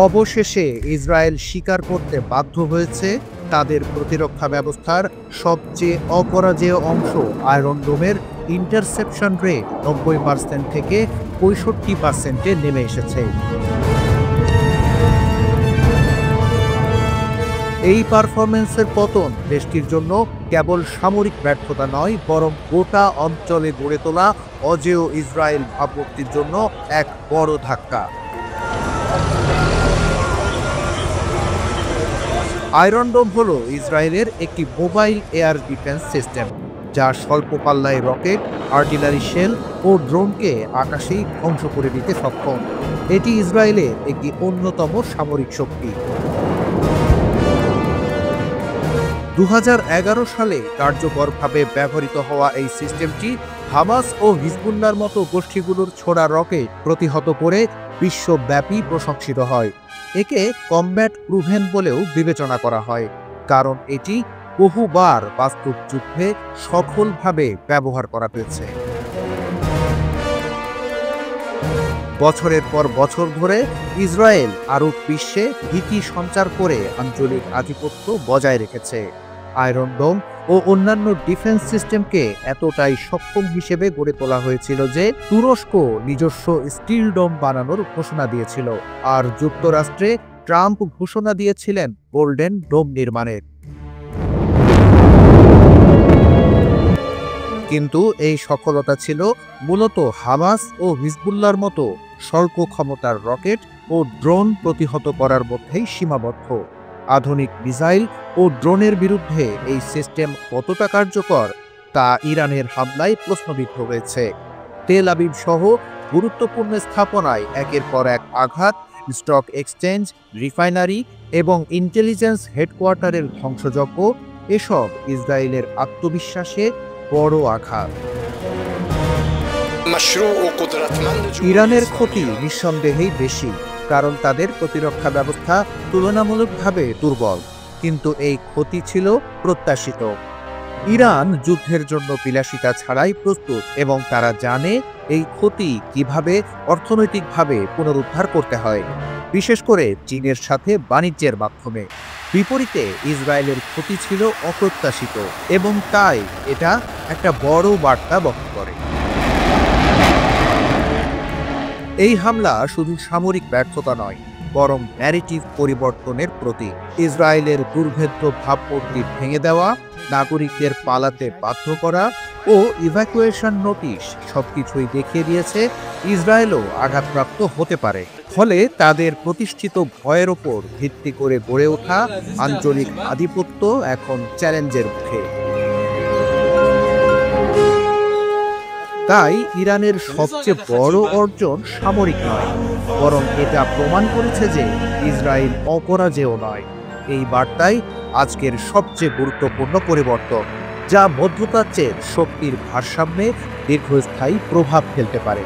অবশেষে ইসরায়েল স্বীকার করতে বাধ্য হয়েছে তাদের প্রতিরক্ষা ব্যবস্থার সবচেয়ে অপরাজেয় অংশ আয়রন ডোমের ইন্টারসেপশন রেট ৯০% থেকে ৬৫%-এ নেমে এসেছে। এই পারফরম্যান্সের পতন দেশটির জন্য কেবল সামরিক ব্যর্থতা নয়, বরং গোটা অঞ্চলে গড়ে তোলা অজেয় ইসরায়েল ভাবমূর্তির জন্য এক বড় ধাক্কা। আয়রন ডোম হল ইসরায়েলের একটি মোবাইল এয়ার ডিফেন্স সিস্টেম, যা স্বল্প পাল্লায় রকেট, আর্টিলারি শেল ও ড্রোনকে আকাশেই ধ্বংস করে দিতে সক্ষম। এটি ইসরায়েলের একটি অন্যতম সামরিক শক্তি। ২০১১ সালে কার্যকরভাবে ব্যবহৃত হওয়া এই সিস্টেমটি হামাস ও হিজবুল্লাহর মতো গোষ্ঠীগুলোর ছোড়া রকেট প্রতিহত করে বিশ্বব্যাপী প্রশংসিত হয়। একে কমব্যাট প্রুভেন বলেও বিবেচনা করা হয়, কারণ এটি বহুবার বাস্তব যুদ্ধে সফলভাবে ব্যবহার করা হয়েছে। বছরের পর বছর ধরে ইসরায়েল আরব বিশ্বে ভীতি সঞ্চার করে আঞ্চলিক আধিপত্য বজায় রেখেছে। আয়রন ডোম ও অন্যান্য ডিফেন্স সিস্টেমকে এতটাই সক্ষম হিসেবে গড়ে তোলা হয়েছিল যে তুরস্ক নিজস্ব স্টিল ডোম বানানোর ঘোষণা দিয়েছিল, আর যুক্তরাষ্ট্রে ট্রাম্প ঘোষণা দিয়েছিলেন গোল্ডেন ডোম নির্মাণের। কিন্তু এই সফলতা ছিল মূলত হামাস ও হিজবুল্লাহর মতো স্বল্প ক্ষমতার রকেট ও ড্রোন প্রতিহত করার মধ্যেই সীমাবদ্ধ। আধুনিক মিসাইল ও ড্রোনের বিরুদ্ধে এই সিস্টেম কতটা কার্যকর তা ইরানের হামলায় প্রশ্নবিদ্ধ হয়েছে। তেল আবিব সহ গুরুত্বপূর্ণ স্থাপনায় একের পর এক আঘাত, স্টক এক্সচেঞ্জ, রিফাইনারি এবং ইন্টেলিজেন্স হেডকোয়ার্টারের ধ্বংসযজ্ঞ, এসব ইসরায়েলের আত্মবিশ্বাসে বড় আঘাত। ইরানের ক্ষতি নিঃসন্দেহেই বেশি, কারণ তাদের প্রতিরক্ষা ব্যবস্থা তুলনামূলকভাবে দুর্বল, কিন্তু এই ক্ষতি ছিল প্রত্যাশিত। ইরান যুদ্ধের জন্য বিলাসিতা ছাড়াই প্রস্তুত, এবং তারা জানে এই ক্ষতি কিভাবে অর্থনৈতিকভাবে পুনরুদ্ধার করতে হয়, বিশেষ করে চীনের সাথে বাণিজ্যের মাধ্যমে। বিপরীতে ইসরায়েলের ক্ষতি ছিল অপ্রত্যাশিত, এবং তাই এটা একটা বড় বার্তা বহন করে। এই হামলা শুধু সামরিক ব্যর্থতা নয়, বরং ন্যারেটিভ পরিবর্তনের প্রতীক। ইসরায়েলের দুর্ভেদ্য ভাবমূর্তি ভেঙে দেওয়া, নাগরিকদের পালাতে বাধ্য করা ও ইভ্যাকুয়েশন নোটিশ সবকিছুই দেখিয়ে দিয়েছে ইসরায়েলও আঘাতপ্রাপ্ত হতে পারে। ফলে তাদের প্রতিষ্ঠিত ভয়ের ওপর ভিত্তি করে গড়ে ওঠা আঞ্চলিক আধিপত্য এখন চ্যালেঞ্জের মুখে। তাই ইরানের সবচেয়ে বড় অর্জন সামরিক নয়, বরং এটা প্রমাণ করেছে যে ইসরায়েল অপরাজেয় নয়। এই বার্তাই আজকের সবচেয়ে গুরুত্বপূর্ণ পরিবর্তন, যা মধ্যপ্রাচ্যের শক্তির ভারসাম্যে দীর্ঘস্থায়ী প্রভাব ফেলতে পারে।